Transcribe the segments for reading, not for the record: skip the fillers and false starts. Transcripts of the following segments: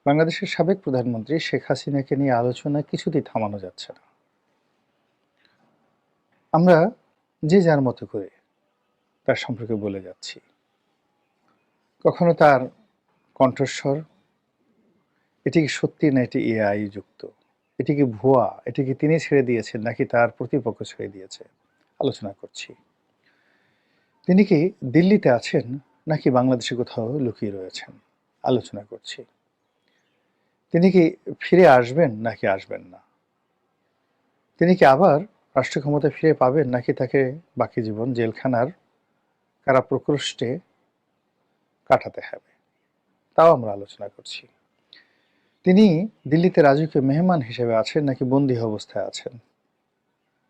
বাংলাদেশের সাবেক প্রধানমন্ত্রী শেখ হাসিনাকে নিয়ে আলোচনা কিছুতেই থামানো যাচ্ছে না। আমরা যে যার মতো করে তার সম্পর্কে বলে যাচ্ছি। কখনো তার কণ্ঠস্বর, এটি কি সত্যি না এটি এআই যুক্ত, এটি কি ভুয়া, এটি কি তিনি ছেড়ে দিয়েছেন নাকি তার প্রতিপক্ষ ছেড়ে দিয়েছে, আলোচনা করছি। তিনি কি দিল্লিতে আছেন নাকি বাংলাদেশে কোথাও লুকিয়ে রয়েছেন, আলোচনা করছি। তিনি কি ফিরে আসবেন নাকি আসবেন না, তিনি কি আবার রাষ্ট্র ক্ষমতা ফিরে পাবেন নাকি তাকে বাকি জীবন জেলখানার কারাপ্রকোষ্ঠে কাটাতে হবে, তাও আমরা আলোচনা করছি। তিনি দিল্লিতে রাজকীয় মেহমান হিসেবে আছেন নাকি বন্দী অবস্থায় আছেন।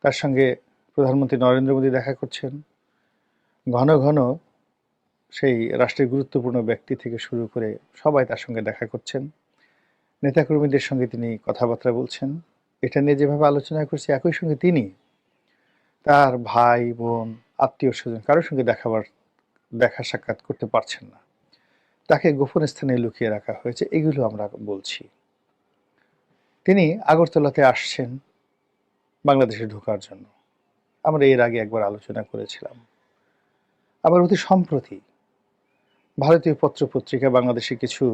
তার সঙ্গে প্রধানমন্ত্রী নরেন্দ্র মোদী দেখা করছেন, ঘন ঘন সেই রাষ্ট্রের গুরুত্বপূর্ণ ব্যক্তি থেকে শুরু করে সবাই তার সঙ্গে দেখা করছেন, নেতাকর্মীদের সঙ্গে তিনি কথাবার্তা বলছেন। এটা নিয়ে যেভাবে আলোচনা করছি, একই সঙ্গে তিনি তার ভাই বোন আত্মীয় স্বজন কারোর সঙ্গে দেখা সাক্ষাৎ করতে পারছেন না, তাকে গোপন স্থানে লুকিয়ে রাখা হয়েছে, এগুলো আমরা বলছি। তিনি আগরতলাতে আসছেন বাংলাদেশে ঢোকার জন্য, আমরা এর আগে একবার আলোচনা করেছিলাম। আবার অতি সম্প্রতি ভারতীয় পত্রপত্রিকা, বাংলাদেশে কিছু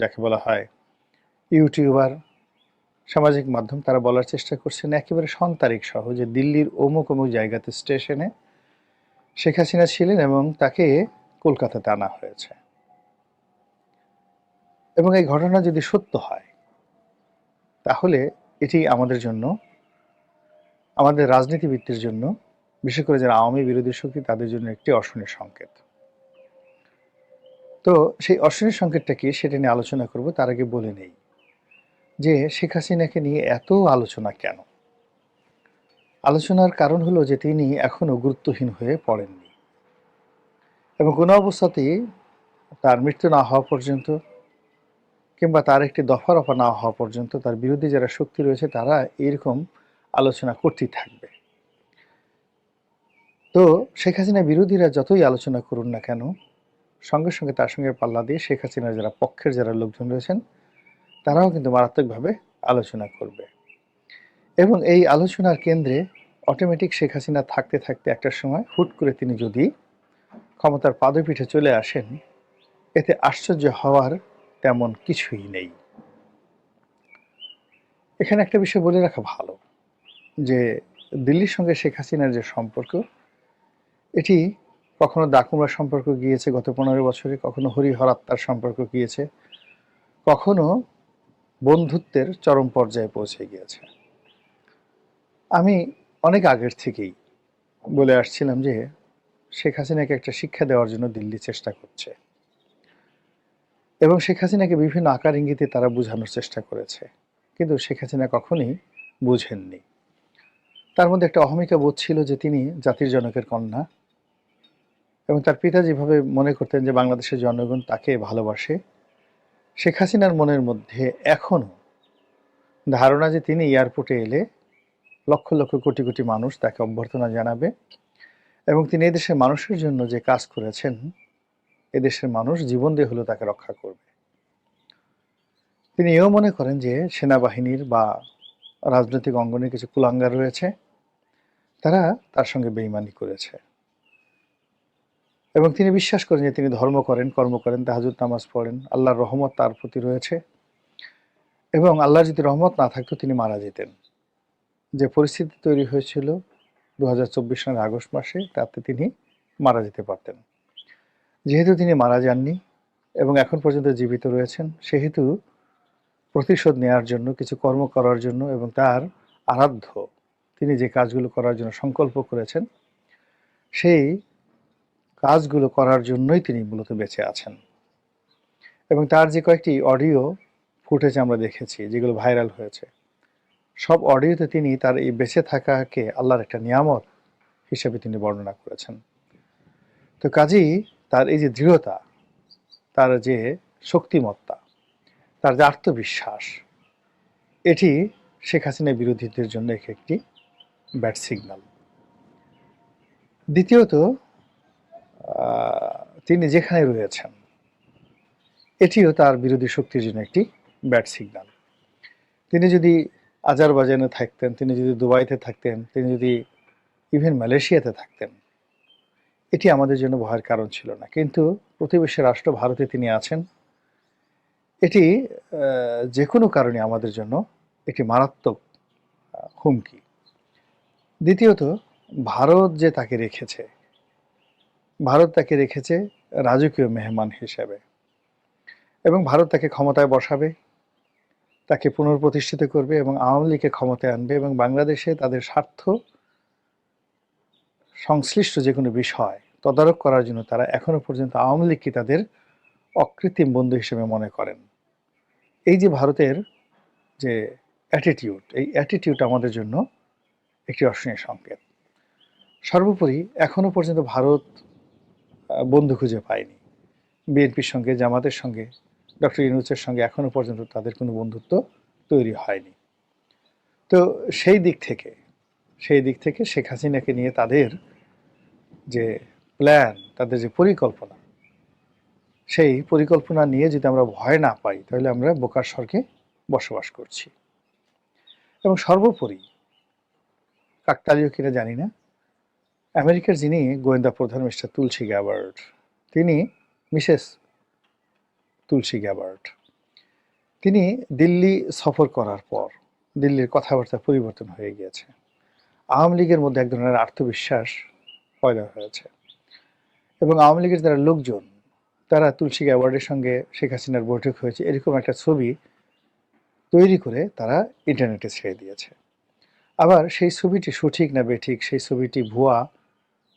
যাকে বলা হয় ইউটিউবার, সামাজিক মাধ্যম, তারা বলার চেষ্টা করছেন একেবারে সন্তারিখ সহ যে দিল্লির অমুক অমুক জায়গাতে স্টেশনে শেখ হাসিনা ছিলেন এবং তাকে কলকাতাতে আনা হয়েছে। এবং এই ঘটনা যদি সত্য হয় তাহলে এটি আমাদের জন্য, আমাদের রাজনীতিবিদদের জন্য, বিশেষ করে যারা আওয়ামী বিরোধী শক্তি, তাদের জন্য একটি অশনির সংকেত। তো সেই অশনির সংকেতটা কি সেটা নিয়ে আলোচনা করব। তার আগে বলে নেই যে শেখ হাসিনাকে নিয়ে এত আলোচনা কেন। আলোচনার কারণ হলো যে তিনি এখনো গুরুত্বহীন হয়ে পড়েননি এবং কোনো অবস্থাতেই তার মৃত্যু না হওয়া পর্যন্ত কিংবা তার একটি দফা রফা না হওয়া পর্যন্ত তার বিরোধী যারা শক্তি রয়েছে তারা এরকম আলোচনা করতেই থাকবে। তো শেখ হাসিনা বিরোধীরা যতই আলোচনা করুন না কেন, সঙ্গে সঙ্গে তার সঙ্গে পাল্লা দিয়ে শেখ হাসিনার যারা পক্ষের যারা লোকজন রয়েছেন তারাও কিন্তু মারাত্মকভাবে আলোচনা করবে। এবং এই আলোচনার কেন্দ্রে অটোমেটিক শেখ হাসিনা থাকতে থাকতে একটা সময় হুট করে তিনি যদি ক্ষমতার পাদপীঠে চলে আসেন, এতে আশ্চর্য হওয়ার তেমন কিছুই নেই। এখানে একটা বিষয় বলে রাখা ভালো যে দিল্লির সঙ্গে শেখ হাসিনার যে সম্পর্ক, এটি কখনো দাকুমরা সম্পর্ক গিয়েছে গত 15 বছরে, কখনো হরিহরাত্মার সম্পর্ক গিয়েছে, কখনো বন্ধুত্বের চরম পর্যায়ে পৌঁছে গিয়েছে। আমি অনেক আগের থেকেই বলে আসছিলাম যে শেখ হাসিনাকে একটা শিক্ষা দেওয়ার জন্য দিল্লি চেষ্টা করছে এবং শেখ হাসিনাকে বিভিন্ন আকার ইঙ্গিতে তারা বোঝানোর চেষ্টা করেছে, কিন্তু শেখ হাসিনা কখনই বুঝেননি। তার মধ্যে একটা অহমিকা বোধ ছিল যে তিনি জাতির জনকের কন্যা এবং তার পিতা যেভাবে মনে করতেন যে বাংলাদেশের জনগণ তাকে ভালোবাসে, শেখ হাসিনার মনের মধ্যে এখনো ধারণা যে তিনি এয়ারপোর্টে এলে লক্ষ লক্ষ কোটি কোটি মানুষ তাকে অভ্যর্থনা জানাবে এবং তিনি এদেশের মানুষের জন্য যে কাজ করেছেন, এদেশের মানুষ জীবন দিয়ে হলেও তাকে রক্ষা করবে। তিনি এও মনে করেন যে সেনাবাহিনীর বা রাজনৈতিক অঙ্গনে কিছু কুলাঙ্গার রয়েছে, তারা তার সঙ্গে বেইমানি করেছে এবং তিনি বিশ্বাস করেন যে তিনি ধর্ম করেন, কর্ম করেন, তাহাজ্জুদ নামাজ পড়েন, আল্লাহর রহমত তার প্রতি রয়েছে এবং আল্লাহর যদি রহমত না থাকতো তিনি মারা যেতেন। যে পরিস্থিতি তৈরি হয়েছিল 2024 সালের আগস্ট মাসে, তাতে তিনি মারা যেতে পারতেন। যেহেতু তিনি মারা যাননি এবং এখন পর্যন্ত জীবিত রয়েছেন, সেহেতু প্রতিশোধ নেওয়ার জন্য, কিছু কর্ম করার জন্য এবং তার আরাধ্য তিনি যে কাজগুলো করার জন্য সংকল্প করেছেন, সেই কাজগুলো করার জন্যই তিনি মূলত বেঁচে আছেন। এবং তার যে কয়েকটি অডিও ফুটেজ আমরা দেখেছি যেগুলো ভাইরাল হয়েছে, সব অডিওতে তিনি তার এই বেঁচে থাকাকে আল্লাহর একটা নিয়ামত হিসেবে তিনি বর্ণনা করেছেন। তো কাজেই তার এই যে দৃঢ়তা, তার যে শক্তিমত্তা, তার যে আত্মবিশ্বাস, এটি শেখ হাসিনা বিরোধীদের জন্য একটি ব্যাড সিগন্যাল। দ্বিতীয়ত, তিনি যেখানে রয়েছেন এটিও তার বিরোধী শক্তির জন্য একটি ব্যাড সিগন্যাল। তিনি যদি আজারবাইজানে থাকতেন, তিনি যদি দুবাইতে থাকতেন, তিনি যদি ইভেন মালয়েশিয়াতে থাকতেন, এটি আমাদের জন্য ভয়ের কারণ ছিল না। কিন্তু প্রতিবেশী রাষ্ট্র ভারতে তিনি আছেন, এটি যে কোনো কারণে আমাদের জন্য একটি মারাত্মক হুমকি। দ্বিতীয়ত, ভারত যে তাকে রেখেছে, ভারত তাকে রেখেছে রাজকীয় মেহমান হিসেবে, এবং ভারত তাকে ক্ষমতায় বসাবে, তাকে পুনর্প্রতিষ্ঠিত করবে এবং আওয়ামী লীগকে ক্ষমতায় আনবে, এবং বাংলাদেশে তাদের স্বার্থ সংশ্লিষ্ট যে কোনো বিষয় তদারক করার জন্য তারা এখনো পর্যন্ত আওয়ামী লীগকে তাদের অকৃত্রিম বন্ধু হিসেবে মনে করেন। এই যে ভারতের যে অ্যাটিটিউড, এই অ্যাটিটিউড আমাদের জন্য একটি অশনীয় সংকেত। সর্বোপরি এখনো পর্যন্ত ভারত বন্ধু খুঁজে পায়নি। বিএনপির সঙ্গে, জামাতের সঙ্গে, ডক্টর ইউনূসের সঙ্গে এখনো পর্যন্ত তাদের কোনো বন্ধুত্ব তৈরি হয়নি। তো সেই দিক থেকে শেখ হাসিনাকে নিয়ে তাদের যে প্ল্যান, তাদের যে পরিকল্পনা, সেই পরিকল্পনা নিয়ে যদি আমরা ভয় না পাই, তাহলে আমরা বোকার স্বর্গে বসবাস করছি। এবং সর্বোপরি, কাকতালীয় কিনা জানি না, আমেরিকার যিনি গোয়েন্দা প্রধান মিস্টার তুলসী গ্যাবার্ড, তিনি মিসেস তুলসী গ্যাবার্ড, তিনি দিল্লি সফর করার পর দিল্লির কথাবার্তা পরিবর্তন হয়ে গিয়েছে। আওয়ামী লীগের মধ্যে এক ধরনের আত্মবিশ্বাস পয়দা হয়েছে, এবং আওয়ামী লীগের যারা লোকজন, তারা তুলসী গ্যাবার্ডের সঙ্গে শেখ হাসিনার বৈঠক হয়েছে এরকম একটা ছবি তৈরি করে তারা ইন্টারনেটে ছেড়ে দিয়েছে। আবার সেই ছবিটি সঠিক না বেঠিক, সেই ছবিটি ভুয়া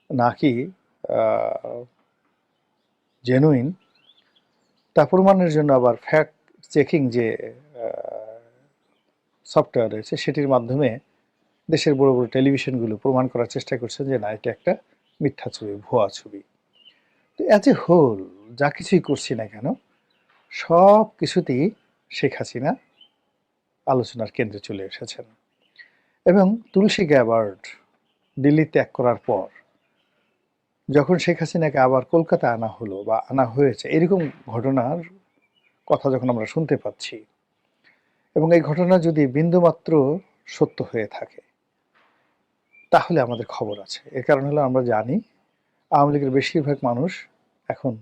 নাকি জেনুইন, তা প্রমাণের জন্য আবার ফ্যাক্ট চেকিং যে সফটওয়্যার রয়েছে, সেটির মাধ্যমে দেশের বড় বড় টেলিভিশনগুলো প্রমাণ করার চেষ্টা করছে যে না, এটা একটা মিথ্যা ছবি, ভুয়া ছবি। তো অ্যাজ এ হোল যা কিছুই করছি না কেন, সব কিছুতেই শেখ হাসিনা আলোচনার কেন্দ্রে চলে এসেছেন। এবং তুলসী গ্যাবার্ড দিল্লি ত্যাগ করার পর যখন শেখ হাসিনাকে আবার কলকাতা আনা হলো বা আনা হয়েছে, এরকম ঘটনার কথা যখন আমরা শুনতে পাচ্ছি, এবং এই ঘটনা যদি বিন্দুমাত্র সত্য হয়ে থাকে, তাহলে আমাদের খবর আছে। এর কারণ হলো আমরা জানি আওয়ামী লীগের বেশিরভাগ মানুষ এখন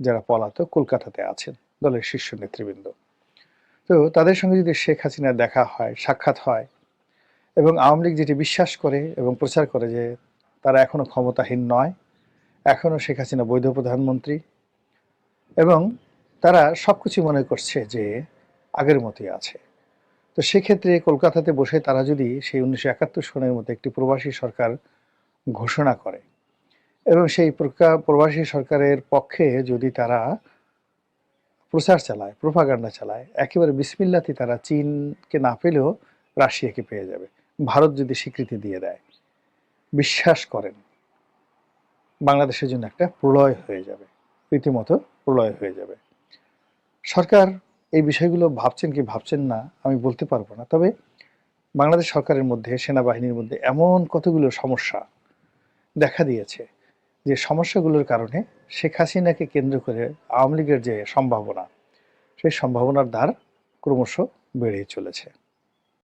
যারা পলাতক কলকাতাতে আছেন, দলের শীর্ষ নেতৃবৃন্দ। তো তাদের সঙ্গে যদি শেখ হাসিনার দেখা হয়, সাক্ষাৎ হয়, এবং আওয়ামী লীগ যেটি বিশ্বাস করে এবং প্রচার করে যে তারা এখনো ক্ষমতাহীন নয়, এখনো শেখ হাসিনা বৈধ প্রধানমন্ত্রী, এবং তারা সবকিছু মনে করছে যে আগের মতোই আছে, তো সেক্ষেত্রে কলকাতাতে বসে তারা যদি সেই 1971 সনের মতো একটি প্রবাসী সরকার ঘোষণা করে, এবং সেই প্রবাসী সরকারের পক্ষে যদি তারা প্রচার চালায়, প্রোপাগান্ডা চালায়, একেবারে বিসমিল্লাতে তারা চীনকে না পেলেও রাশিয়াকে পেয়ে যাবে। ভারত যদি স্বীকৃতি দিয়ে দেয়, বিশ্বাস করেন বাংলাদেশের জন্য একটা প্রলয় হয়ে যাবে, রীতিমতো প্রলয় হয়ে যাবে। সরকার এই বিষয়গুলো ভাবছেন কি ভাবছেন না আমি বলতে পারবো না, তবে বাংলাদেশ সরকারের মধ্যে, সেনাবাহিনীর মধ্যে এমন কতগুলো সমস্যা দেখা দিয়েছে যে সমস্যাগুলোর কারণে শেখ হাসিনাকে কেন্দ্র করে আওয়ামী লীগের যে সম্ভাবনা, সেই সম্ভাবনার দ্বার ক্রমশ বেড়েই চলেছে।